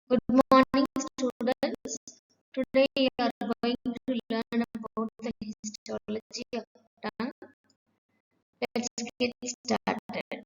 Good morning, students. Today we are going to learn about the histology of tongue. Let's get started.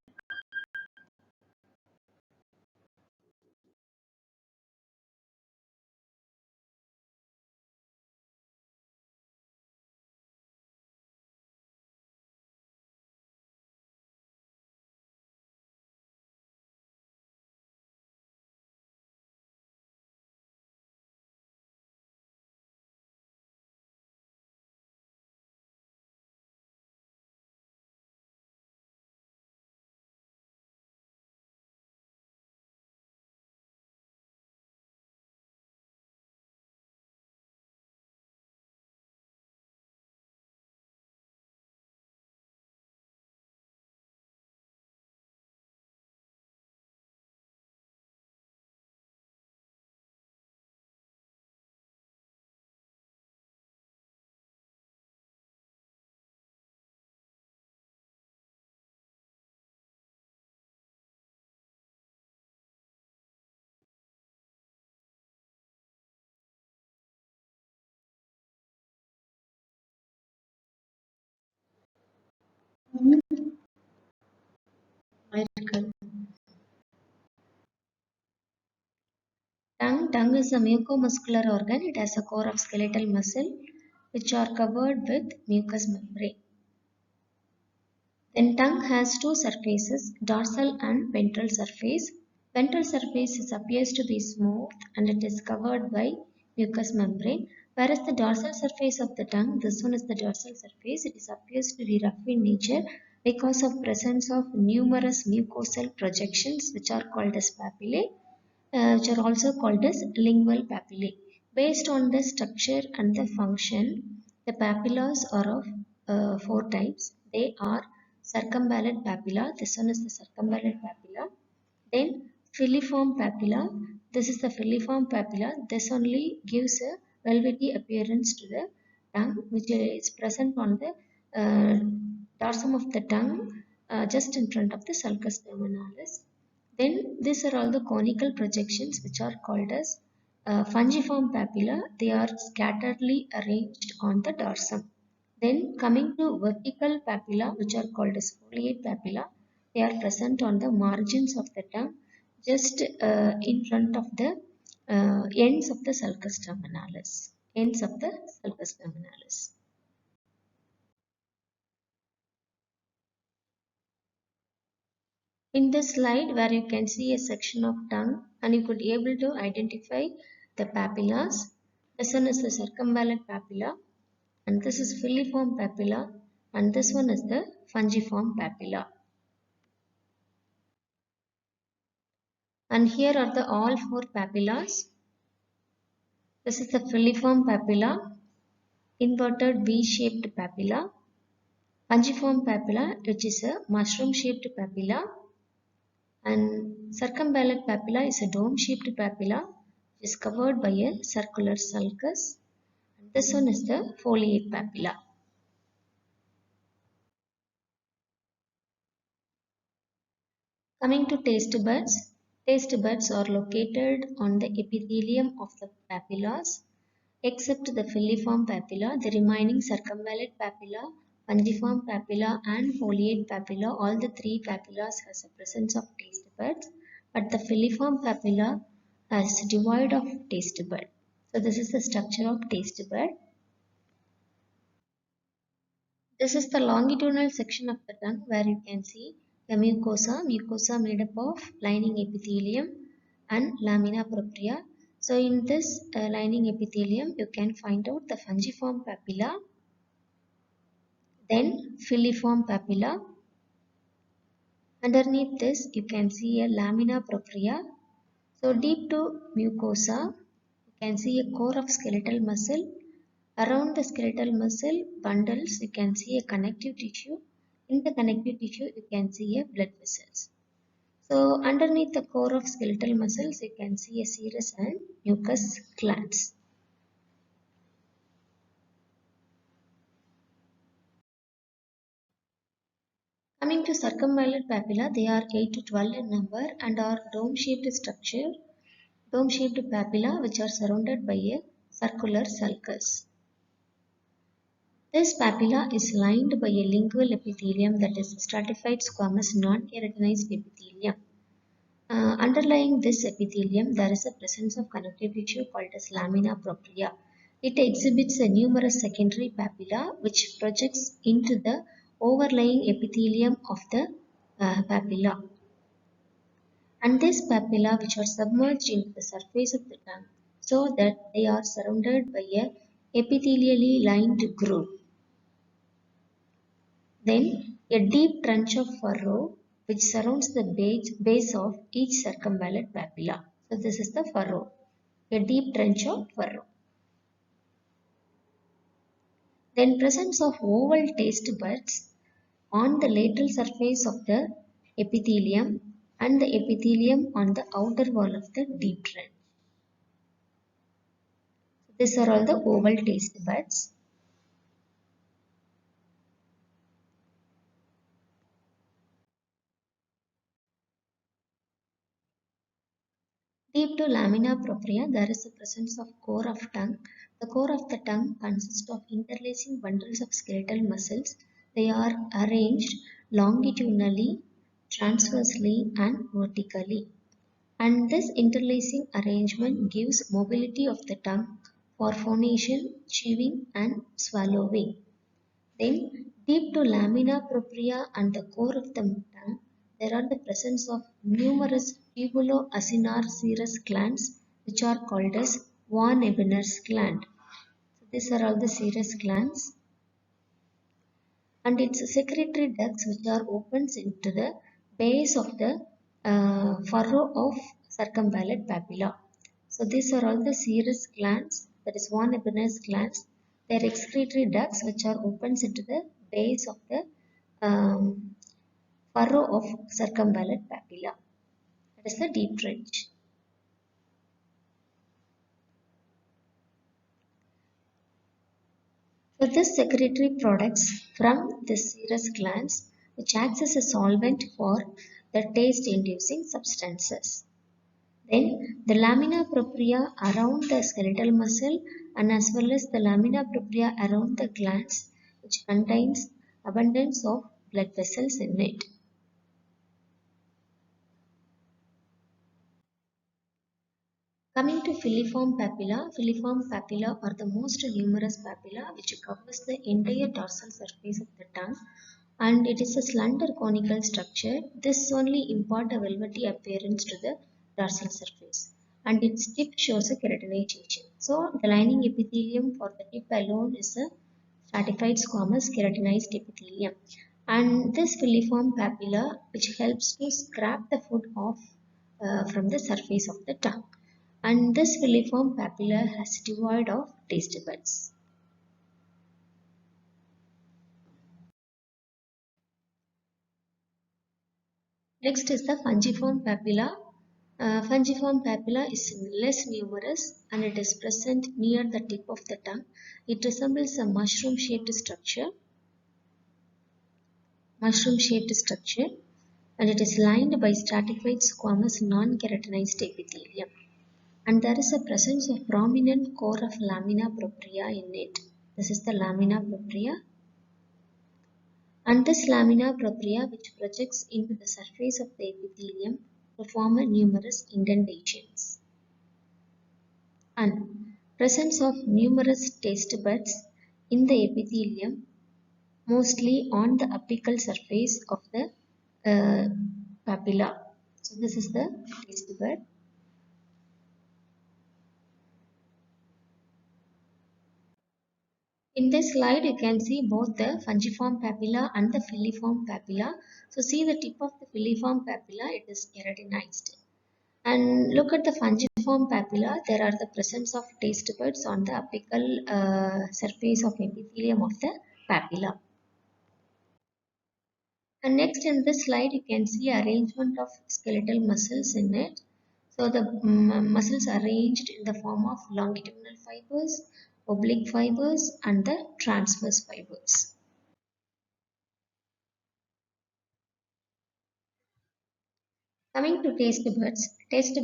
Tongue is a mucomuscular organ. It has a core of skeletal muscle which are covered with mucous membrane. Then tongue has two surfaces, dorsal and ventral surface. Ventral surface appears to be smooth and it is covered by mucous membrane, whereas the dorsal surface of the tongue, this one is the dorsal surface, it appears to be rough in nature because of presence of numerous mucosal projections which are called as papillae, which are also called as lingual papillae. Based on the structure and the function, the papillas are of four types. They are circumvallate papilla. This one is the circumvallate papilla. Then filiform papilla. This is the filiform papilla. This only gives a velvety appearance to the tongue, which is present on the dorsum of the tongue, just in front of the sulcus terminalis. Then these are all the conical projections which are called as fungiform papilla. They are scatteredly arranged on the dorsum. Then coming to vertical papilla, which are called as foliate papilla, they are present on the margins of the tongue, just in front of the ends of the sulcus terminalis. Ends of the sulcus terminalis. In this slide, where you can see a section of tongue and you could be able to identify the papillas. This one is the circumvallate papilla and this is filiform papilla and this one is the fungiform papilla. And here are the all four papillas. This is the filiform papilla, inverted V-shaped papilla, fungiform papilla, which is a mushroom-shaped papilla, and circumvallate papilla is a dome-shaped papilla which is covered by a circular sulcus. And this one is the foliate papilla. Coming to taste buds are located on the epithelium of the papillas. Except the filiform papilla, the remaining circumvallate papilla, fungiform papilla and foliate papilla, all the three papillas has a presence of taste buds, but the filiform papilla has devoid of taste bud. So this is the structure of taste bud. This is the longitudinal section of the tongue where you can see the mucosa made up of lining epithelium and lamina propria. So in this lining epithelium, you can find out the fungiform papilla, then filiform papilla. Underneath this, you can see a lamina propria. So deep to mucosa, you can see a core of skeletal muscle. Around the skeletal muscle bundles, you can see a connective tissue. In the connective tissue, you can see a blood vessels. So underneath the core of skeletal muscles, you can see a serous and mucus glands. Coming to circumvallate papilla, they are 8 to 12 in number and are dome-shaped structure. dome-shaped papilla which are surrounded by a circular sulcus. This papilla is lined by a lingual epithelium that is stratified squamous non-keratinized epithelium. Underlying this epithelium, there is a presence of connective tissue called as lamina propria. It exhibits a numerous secondary papilla which projects into the overlying epithelium of the papilla. And these papilla which are submerged into the surface of the tongue so that they are surrounded by a epithelially lined groove. Then a deep trench of furrow which surrounds the base of each circumvallate papilla. So this is the furrow, a deep trench of furrow. Then presence of oval taste buds on the lateral surface of the epithelium and the epithelium on the outer wall of the deep trench. These are all the oval taste buds. Deep to lamina propria, there is a presence of core of tongue. The core of the tongue consists of interlacing bundles of skeletal muscles. They are arranged longitudinally, transversely, and vertically. And this interlacing arrangement gives mobility of the tongue for phonation, chewing, and swallowing. Then, deep to lamina propria and the core of the tongue, there are the presence of numerous tubulo-acinar serous glands, which are called as Van Ebener's gland. So these are all the serous glands, and its secretory ducts, which are opens into the base of the furrow of circumvallate papilla. So these are all the serous glands, that is Van Ebener's glands. Their excretory ducts, which are opens into the base of the um, furrow of circumvallate papilla. That is the deep trench. So this secretory products from the serous glands, which acts as a solvent for the taste-inducing substances. Then the lamina propria around the skeletal muscle and as well as the lamina propria around the glands, which contains abundance of blood vessels in it. Coming to filiform papilla are the most numerous papilla which covers the entire dorsal surface of the tongue, and it is a slender conical structure. This only impart a velvety appearance to the dorsal surface, and its tip shows a keratinization. So the lining epithelium for the tip alone is a stratified squamous keratinized epithelium, and this filiform papilla which helps to scrape the food off from the surface of the tongue, and this filiform papilla has devoid of taste buds. Next is the fungiform papilla. Fungiform papilla is less numerous and it is present near the tip of the tongue. It resembles a mushroom-shaped structure, and it is lined by stratified squamous non-keratinized epithelium. And there is a presence of prominent core of lamina propria in it. This is the lamina propria, and this lamina propria which projects into the surface of the epithelium to form numerous indentations. And presence of numerous taste buds in the epithelium, mostly on the apical surface of the papilla. So this is the taste bud. In this slide, you can see both the fungiform papilla and the filiform papilla. So see the tip of the filiform papilla, it is keratinized. And look at the fungiform papilla, there are the presence of taste buds on the apical surface of epithelium of the papilla. And next in this slide, you can see arrangement of skeletal muscles in it. So the muscles are arranged in the form of longitudinal fibers, oblique fibers, and the transverse fibers. Coming to taste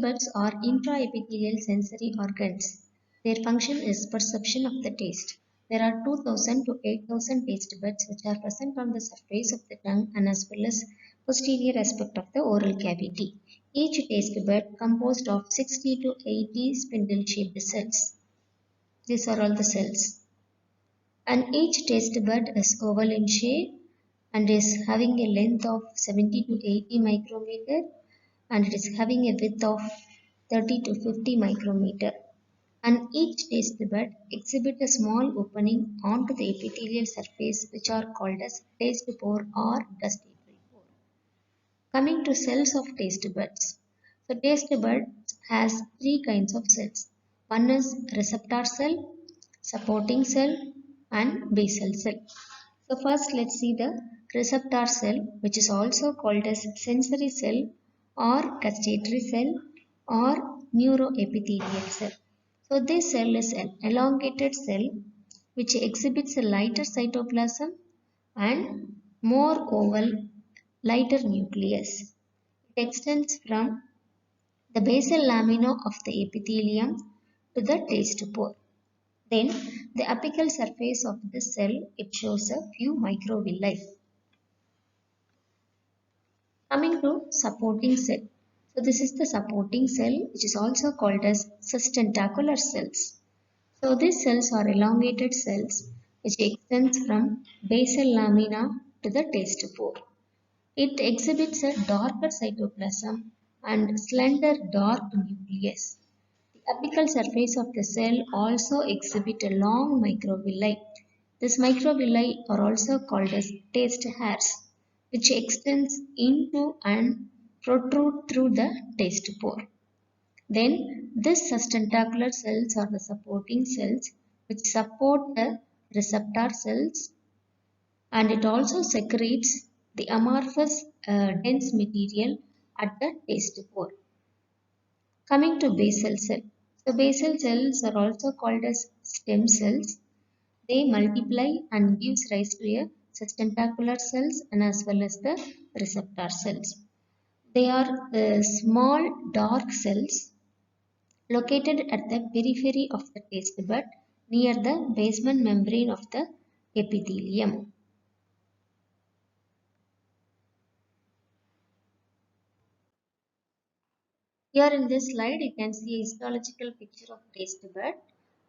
buds are intraepithelial sensory organs. Their function is perception of the taste. There are 2000 to 8000 taste buds which are present on the surface of the tongue and as well as posterior aspect of the oral cavity. Each taste bud composed of 60 to 80 spindle-shaped cells. These are all the cells. And each taste bud is oval in shape and is having a length of 70 to 80 micrometer and it is having a width of 30 to 50 micrometer. And each taste bud exhibits a small opening onto the epithelial surface which are called as taste pore or gustatory pore. Coming to cells of taste buds. So taste bud has three kinds of cells. One is receptor cell, supporting cell and basal cell. So first let's see the receptor cell which is also called as sensory cell or gustatory cell or neuroepithelial cell. So this cell is an elongated cell which exhibits a lighter cytoplasm and more oval, lighter nucleus. It extends from the basal lamina of the epithelium to the taste pore. Then the apical surface of this cell it shows a few microvilli. Coming to supporting cell. So this is the supporting cell which is also called as sustentacular cells. So these cells are elongated cells which extends from basal lamina to the taste pore. It exhibits a darker cytoplasm and slender dark nucleus. The apical surface of the cell also exhibit a long microvilli. These microvilli are also called as taste hairs, which extends into and protrude through the taste pore. Then, these sustentacular cells are the supporting cells which support the receptor cells and it also secretes the amorphous dense material at the taste pore. Coming to basal cell. So basal cells are also called as stem cells. They multiply and gives rise to a sustentacular cells and as well as the receptor cells. They are small dark cells located at the periphery of the taste bud near the basement membrane of the epithelium. Here in this slide you can see a histological picture of taste bud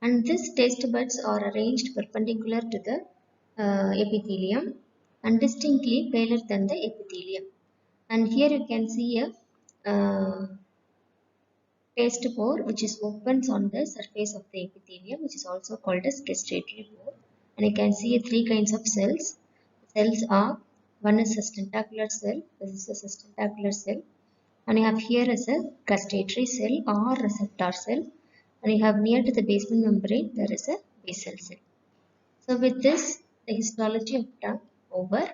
and these taste buds are arranged perpendicular to the epithelium and distinctly paler than the epithelium. And here you can see a taste pore which is opens on the surface of the epithelium which is also called as gustatory pore. And you can see three kinds of cells. Cells are one is a tentacular cell, this is a sustentacular cell, and you have here is a gustatory cell or receptor cell, and you have near to the basement membrane there is a basal cell. So with this the histology of tongue over.